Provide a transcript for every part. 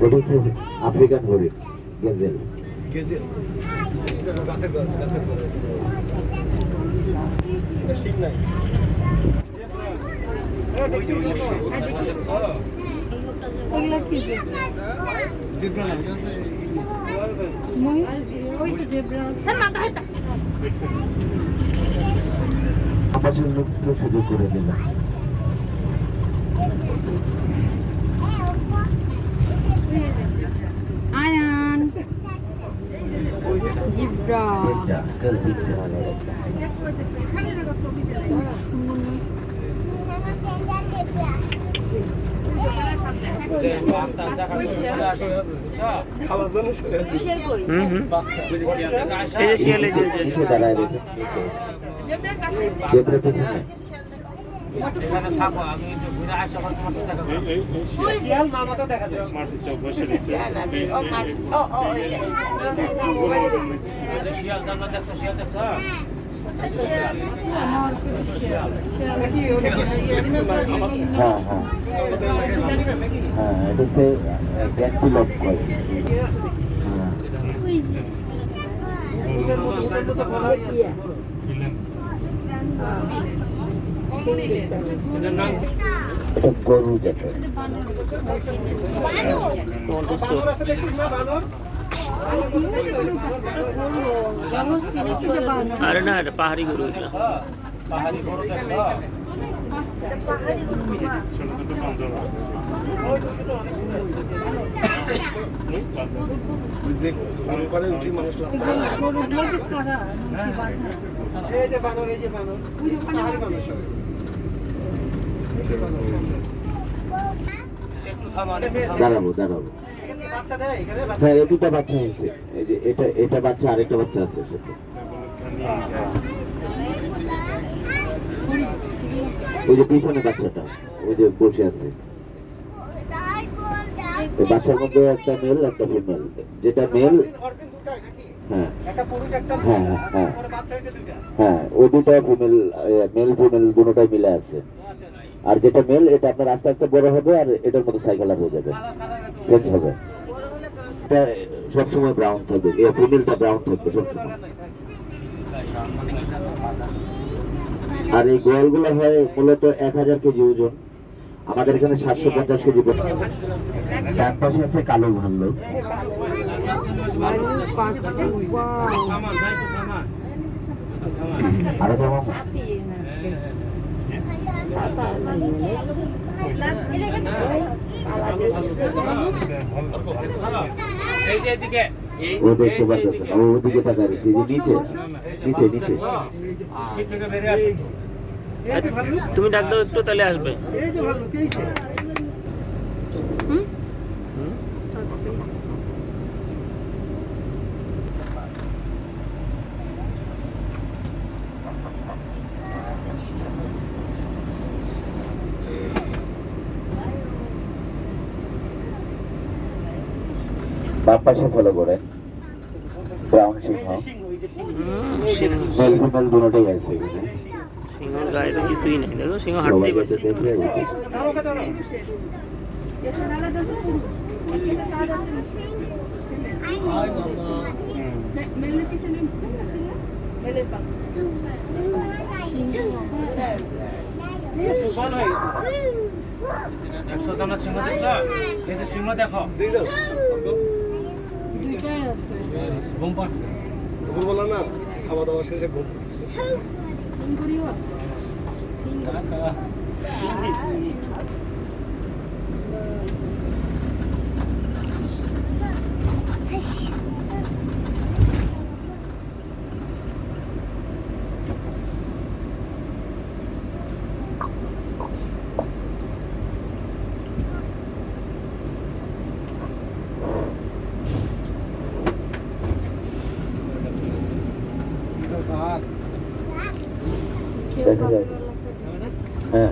ওটা হচ্ছে আফ্রিকান হরিণ, গেজেল। গেজেল গাছের গাছের শিখ নাই। ওগুলা কি জিব্রা না, এটা হচ্ছে ওই তো জেব্রা আছে। আপাশের মুক্ত সুযোগ করে দিলাম। আয়ান জিব্রা এটা কাল দিচ্ছে ভালো। খাওয়ার জন্য শুয়ে আছে। বাচ্চা নিচে দাঁড়ায় রয়েছে। জেব্রা পেছনে। শিয়াল মামাটা দেখা যায়। হ্যাঁ হ্যাঁ হ্যাঁ, এটা হচ্ছে গ্যাসটি লক করে। এটা গরু জাতের। আরে না, এটা পাহাড়ি গরু। এটা পাহাড়ি গরু দেখছো? পাহাড়ি গরু গরুগুলো কি সারা বাঁধা? এই যে বানর, এই যে বানর, পাহাড়ি বানর সব। দাঁড়াবো দাঁড়াবো। বাচ্চা দেয় এখানে, হ্যাঁ, এই দুটা বাচ্চা হয়েছে। এই যে এটা বাচ্চা, আরেকটা বাচ্চা আছে সাথে। ওই যে পিছনে বাচ্চাটা, ওই যে বসে আছে। এই বাচ্চার মধ্যে একটা মেল, একটা ফিমেল। যেটা মেল, অরিজিন দুটো নাকি? হ্যাঁ একটা পুরুষ একটা হ্যাঁ হ্যাঁ ওর বাচ্চা হয়েছে দুইটা। হ্যাঁ, ওই দুটা ফিমেল, মেল ফিমেল দুটোটাই মিলে আছে। আর যেটা মেল, এটা আপনার আস্তে আস্তে বড় হবে, আর এটার মতো সাইকেলার হয়ে যাবে, চেঞ্জ হবে। এটা সবসময় ব্রাউন থাকবে, এই ফিমেলটা ব্রাউন থাকবে সবসময়। আর এই গোয়ালগুলো হয় মূলত 1000 কেজি ওজন। আমাদের এখানে 750 কেজি। ডান পাশে আছে কালো ভাল্লুক। আরো তো ও দেখতে পাচ্ছেন, ও ওদিকে তাকায় রয়েছে, এই যে নিচে নিচে নিচে। তুমি ডাক দাও একটু, তাহলে আসবে। এই যে ভালো কেইছে। বাম পাশে ফলো করেন, ব্রাউন সিংহ। মেল ফিমেল দুটোই আছে এখানে। সিংহর গায়ে তো কিছুই নেই, দেখো সিংহ হাঁটতেই পারতেছে। সিংহ দেখো দুইটাই আছে। ঘুম পাচ্ছে, দুপুরবেলা না খাওয়া দাওয়া শেষে ঘুম পাচ্ছে। দেখা যায়। হ্যাঁ,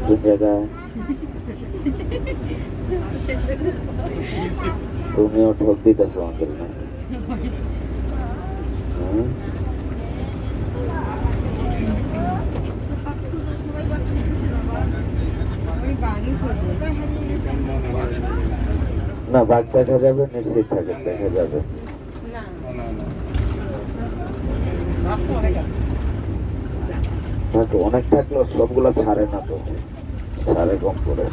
কোন জায়গায়? তুমিও ঠক দিতেছো আমাদের না? না, বাঘ দেখা যাবে, নিশ্চিত থাকেন দেখা যাবে। না তো, অনেক থাকলেও সবগুলা ছাড়ে না তো, ছাড়ে কম করে।